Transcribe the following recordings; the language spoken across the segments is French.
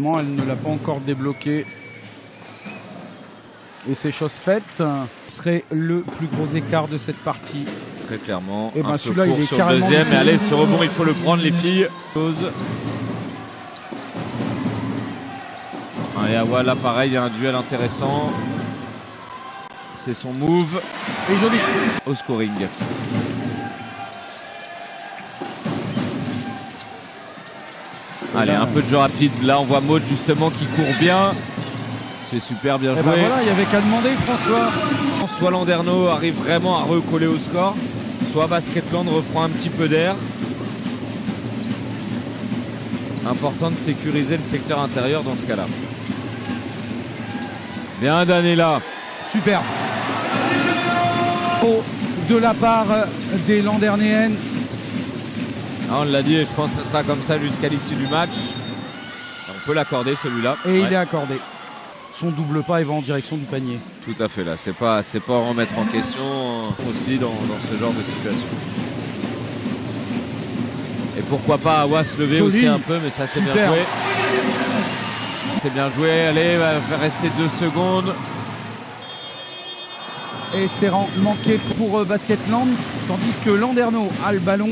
effectivement, elle ne l'a pas encore débloqué. Et c'est chose faite. Ce serait le plus gros écart de cette partie. Très clairement. Et ben celui-là, il est sur carrément le deuxième. Mais allez, ce rebond, il faut le prendre, les filles. Allez, Awa, là, pareil, il y a un duel intéressant. C'est son move. Et joli. Au scoring. Allez, un peu de jeu rapide. Là, on voit Maud justement qui court bien. C'est super bien joué. Ben voilà, il n'y avait qu'à demander, François. Soit Landerneau arrive vraiment à recoller au score, soit Basketland reprend un petit peu d'air. Important de sécuriser le secteur intérieur dans ce cas-là. Bien Danela. Super. De la part des Landernéennes. On l'a dit, je pense que ce sera comme ça jusqu'à l'issue du match. On peut l'accorder celui-là. Et il est accordé. Son double pas, il va en direction du panier. Tout à fait, là, c'est pas à remettre en question aussi dans ce genre de situation. Et pourquoi pas Awa se lever aussi un peu, mais ça c'est bien joué. C'est bien joué, allez, va faire rester 2 secondes. Et c'est manqué pour Basketland, tandis que Landerneau a le ballon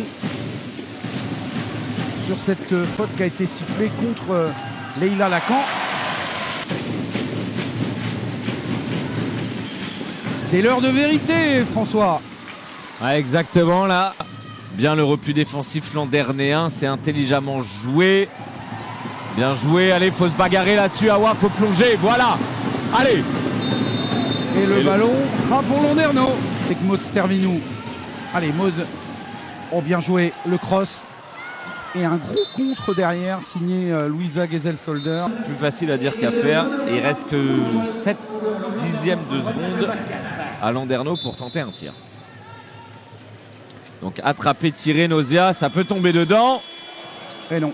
sur cette faute qui a été sifflée contre Leïla Lacan. C'est l'heure de vérité, François. Ouais, exactement, là. Bien le repli défensif landernéen, c'est intelligemment joué. Bien joué, allez, faut se bagarrer là-dessus, Awa, faut plonger, voilà. Allez. Et le ballon sera pour Landerneau. Avec Maud Stervinou. Allez, Maud, oh, bien joué, le cross. Et un gros contre derrière, signé Louisa Gezel-Solder. Plus facile à dire qu'à faire. Il reste que 7 dixièmes de seconde à Landerneau pour tenter un tir. Donc attraper, tirer, Nausea, ça peut tomber dedans. Et non.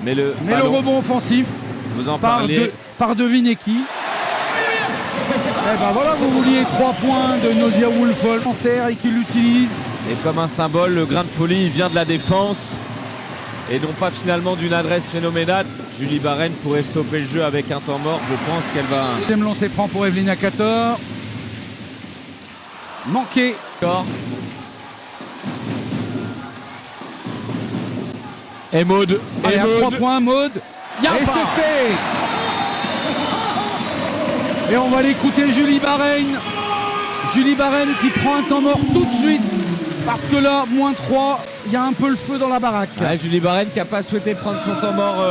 Mais le rebond offensif. Vous en parliez. Par devinez qui. Et ben voilà, vous vouliez 3 points de Nausea Woolfolk en serre et qui l'utilise. Et comme un symbole, le grain de folie, il vient de la défense. Et non pas finalement d'une adresse phénoménale. Julie Barren pourrait stopper le jeu avec un temps mort. Je pense qu'elle va... Deuxième lancer franc pour Evelina Cator. Manqué. Et Maud. Allez, à 3 points, Maud. Et c'est fait. Et on va l'écouter, Julie Barren. Julie Barren qui prend un temps mort tout de suite. Parce que là, -3, il y a un peu le feu dans la baraque. Ouais, Julie Barren qui n'a pas souhaité prendre son temps mort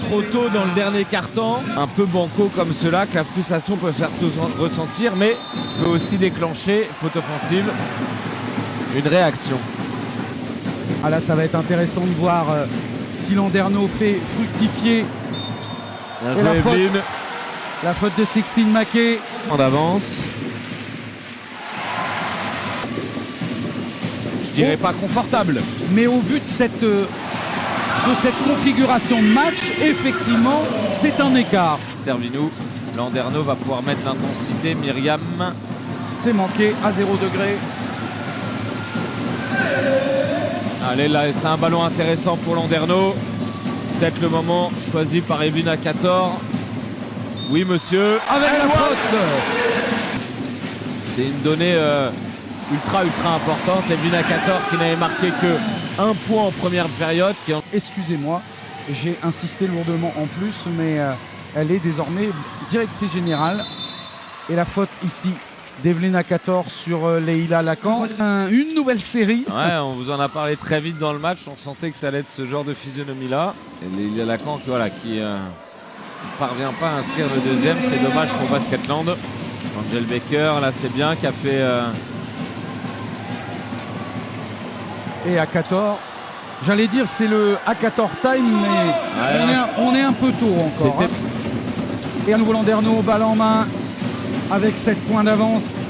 trop tôt dans le dernier quart-temps. Un peu banco comme cela, que la frustration peut faire ressentir, mais peut aussi déclencher, faute offensive, une réaction. Ah là, ça va être intéressant de voir si Landerneau fait fructifier la faute de Sixtine Mackey. En avance. Je dirais pas confortable. Mais au vu de cette configuration de match, effectivement, c'est un écart. Servinou, Landerneau va pouvoir mettre l'intensité. Myriam. C'est manqué à 0 degré. Allez, là, c'est un ballon intéressant pour Landerneau. Peut-être le moment choisi par Evelina Cator. Oui, monsieur. Avec la faute. C'est une donnée ultra importante. Evelina Cator qui n'avait marqué que 1 point en première période. Excusez-moi, j'ai insisté lourdement en plus, mais elle est désormais directrice générale. Et la faute ici d'Evelina Cator sur Leïla Lacan. Une nouvelle série. Ouais, on vous en a parlé très vite dans le match. On sentait que ça allait être ce genre de physionomie-là. Et Leïla Lacan qui ne parvient pas à inscrire le deuxième. C'est dommage pour Basketland. Angel Baker, là c'est bien, qui a fait... Et à 14, j'allais dire c'est le A14 time, mais on est un peu tôt encore. Et à nouveau Landerneau, balle en main, avec 7 points d'avance.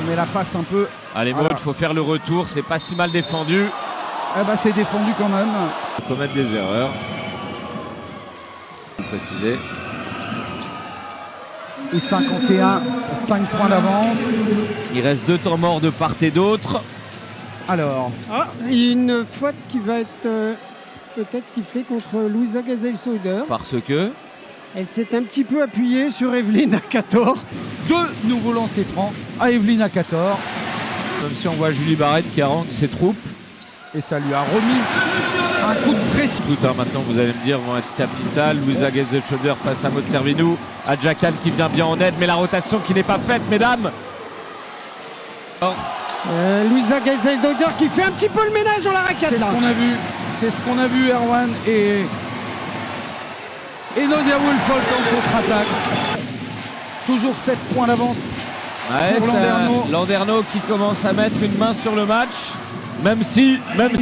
Mais la passe un peu... Allez Maud, il faut faire le retour, c'est pas si mal défendu. Eh ben, c'est défendu quand même. Il faut commettre des erreurs. Préciser. Et 51, 5 points d'avance. Il reste 2 temps morts de part et d'autre. Alors. Ah, il y a une faute qui va être peut-être siffler contre Louisa Gazelle-Sauder. Parce que elle s'est un petit peu appuyée sur Evelyne Akator. Deux nouveaux lancers francs à Evelyne Akator. Même si on voit Julie Barrette qui harangue ses troupes. Et ça lui a remis un coup de pression. Tout à maintenant, vous allez me dire, vont être capital. Louisa Gazelle-Sauder face à Maud Servinou. Adjakan qui vient bien en aide, mais la rotation qui n'est pas faite, mesdames. Louisa Gazelle-Sauder qui fait un petit peu le ménage dans la raquette. C'est ce qu'on a vu. C'est ce qu'on a vu, Erwan. Et Nausea Woolfolk en contre-attaque. Toujours 7 points d'avance. Ouais, pour Landerneau. Landerneau qui commence à mettre une main sur le match. Même si, même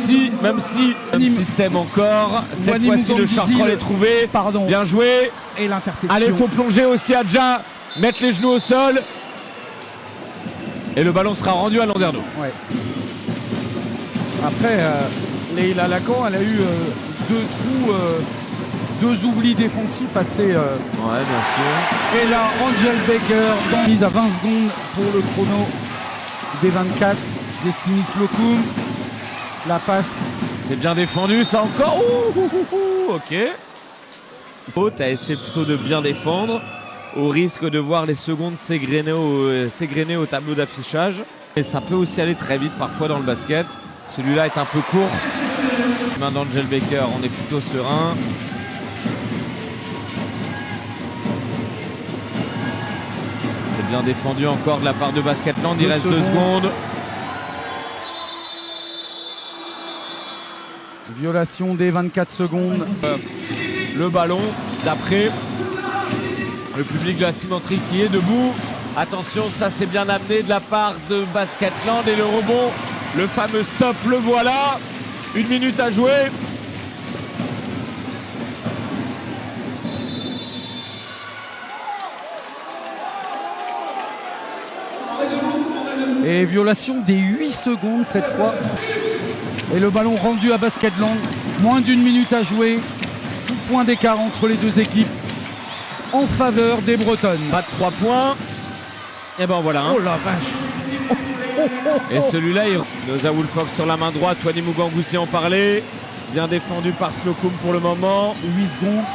système encore. Cette fois-ci, le chartrand est trouvé. Pardon. Bien joué. Et l'interception. Allez, il faut plonger aussi Adja. Mettre les genoux au sol. Et le ballon sera rendu à Landerneau. Ouais. Après, Leïla Lacan, elle a eu deux trous, deux oublis défensifs assez. Ouais, bien sûr. Et là, Angel Baker, mise à 20 secondes pour le chrono des 24. Destiny Slocum. La passe. C'est bien défendu, ça encore. Ok. Haute a essayé plutôt de bien défendre, au risque de voir les secondes s'égrener au tableau d'affichage. Et ça peut aussi aller très vite parfois dans le basket. Celui-là est un peu court. Main d'Angel Baker, on est plutôt serein. C'est bien défendu encore de la part de Basketland. Il reste 2 secondes. Violation des 24 secondes. Le ballon d'après. Le public de la cimenterie qui est debout. Attention, ça c'est bien amené de la part de Basketland. Et le rebond, le fameux stop, le voilà. 1 minute à jouer. Et violation des 8 secondes cette fois. Et le ballon rendu à Basketland. Moins d'1 minute à jouer. 6 points d'écart entre les deux équipes en faveur des Bretonnes. Pas de 3 points. Et ben voilà. Oh la vache. Et celui-là, Nausea Woolfolk sur la main droite. Twani Mugangusi en parlait. Bien défendu par Slocum pour le moment. 8 secondes.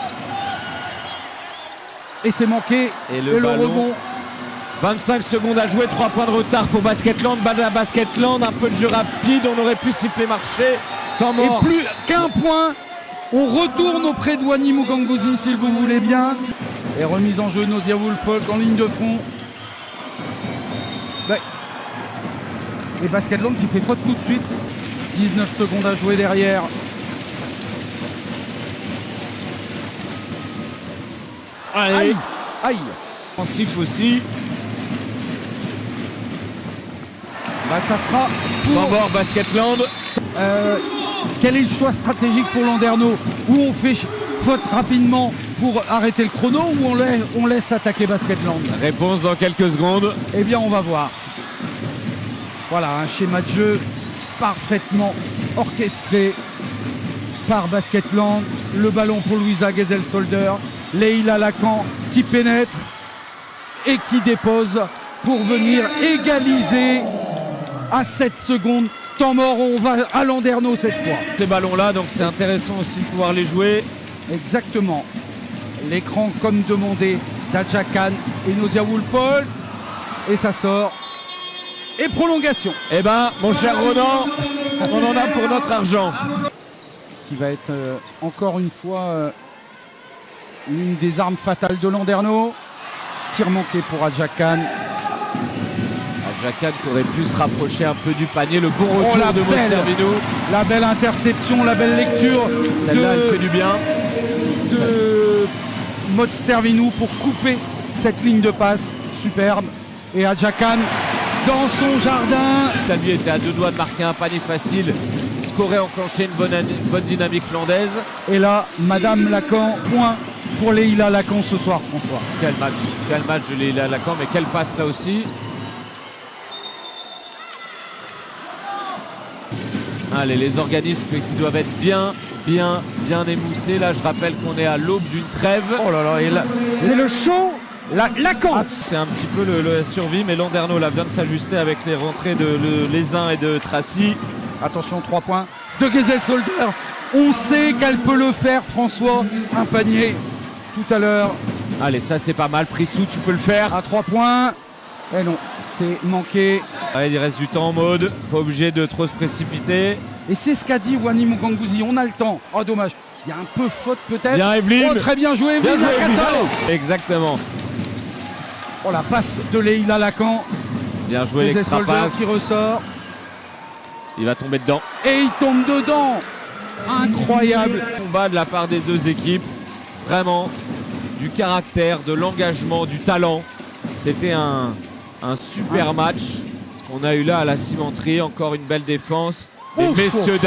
Et c'est manqué. Et le rebond. 25 secondes à jouer, 3 points de retard pour Basketland. Balle à Basketland, un peu de jeu rapide, on aurait pu siffler marcher. Temps mort. Et plus qu'un point. On retourne auprès de Twani Mugangusi s'il vous voulez bien. Et remise en jeu Nausea Woolfolk en ligne de fond. Et Basketland qui fait faute tout de suite. 19 secondes à jouer derrière. Allez. Aïe. Aïe. Offensif aussi. Ça sera Temps mort Basketland. Quel est le choix stratégique pour Landerneau? Où on fait faute rapidement pour arrêter le chrono ou on laisse attaquer Basketland? Réponse dans quelques secondes. Eh bien on va voir. Voilà un schéma de jeu parfaitement orchestré par Basketland. Le ballon pour Louisa Gazelle-Sauder. Leïla Lacan qui pénètre et qui dépose pour venir égaliser à 7 secondes. Temps mort, on va à Landerneau cette fois. Ces ballons-là, donc c'est intéressant aussi de pouvoir les jouer. Exactement. L'écran comme demandé d'Adjakan et Nausea Woolfolk. Et ça sort. Et prolongation. Eh ben, mon cher Ronan, on en a pour notre argent. Qui va être encore une fois l'une des armes fatales de Landerneau. Tir manqué pour Adjakan. Adjakan qui aurait pu se rapprocher un peu du panier. Le bon retour de Maud Servinou. La belle interception, la belle lecture. Celle-là, elle fait du bien. De Maud Servinou pour couper cette ligne de passe. Superbe. Et Adjakan dans son jardin. Salvi était à 2 doigts de marquer un panier facile. Ce qu'aurait enclenché une bonne dynamique landaise. Et là, Madame Lacan, point pour Leïla Lacan ce soir, François. Quel match de Leïla Lacan, mais quelle passe là aussi. Allez, les organismes qui doivent être bien émoussés. Là, je rappelle qu'on est à l'aube d'une trêve. Oh là là, et là, c'est le show Lacan. C'est un petit peu la survie, mais Landerneau là vient de s'ajuster avec les rentrées de Lézin et de Tracy. Attention, 3 points de Gazelle-Sauder. On sait qu'elle peut le faire, François. Un panier tout à l'heure. Allez, ça c'est pas mal. Prissou, tu peux le faire. À 3 points. Eh non, c'est manqué. Allez, il reste du temps en mode. Pas obligé de trop se précipiter. Et c'est ce qu'a dit Wani Mukongouzi. On a le temps. Oh, dommage. Il y a un peu faute peut-être. Bien, Evelyne. Oh, très bien joué, Evelyne Akator. Exactement. Oh, la passe de Leïla Lacan. Bien joué, l'extra passe. Qui ressort. Il va tomber dedans. Et il tombe dedans. Incroyable. Combat de la part des deux équipes. Vraiment, du caractère, de l'engagement, du talent. C'était un super match qu'on a eu là à la cimenterie. Encore une belle défense. Et messieurs,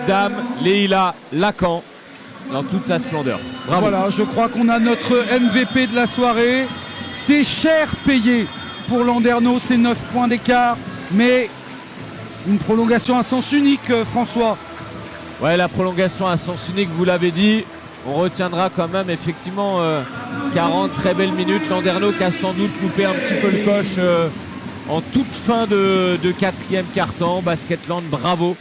dames, Leïla Lacan dans toute sa splendeur. Bravo. Voilà, je crois qu'on a notre MVP de la soirée. C'est cher payé pour Landerneau, c'est 9 points d'écart. Mais une prolongation à sens unique, François. Ouais, la prolongation à sens unique, vous l'avez dit. On retiendra quand même effectivement 40 très belles minutes. Landerneau qui a sans doute coupé un petit peu le coche en toute fin de quatrième quart-temps. Basketland, bravo.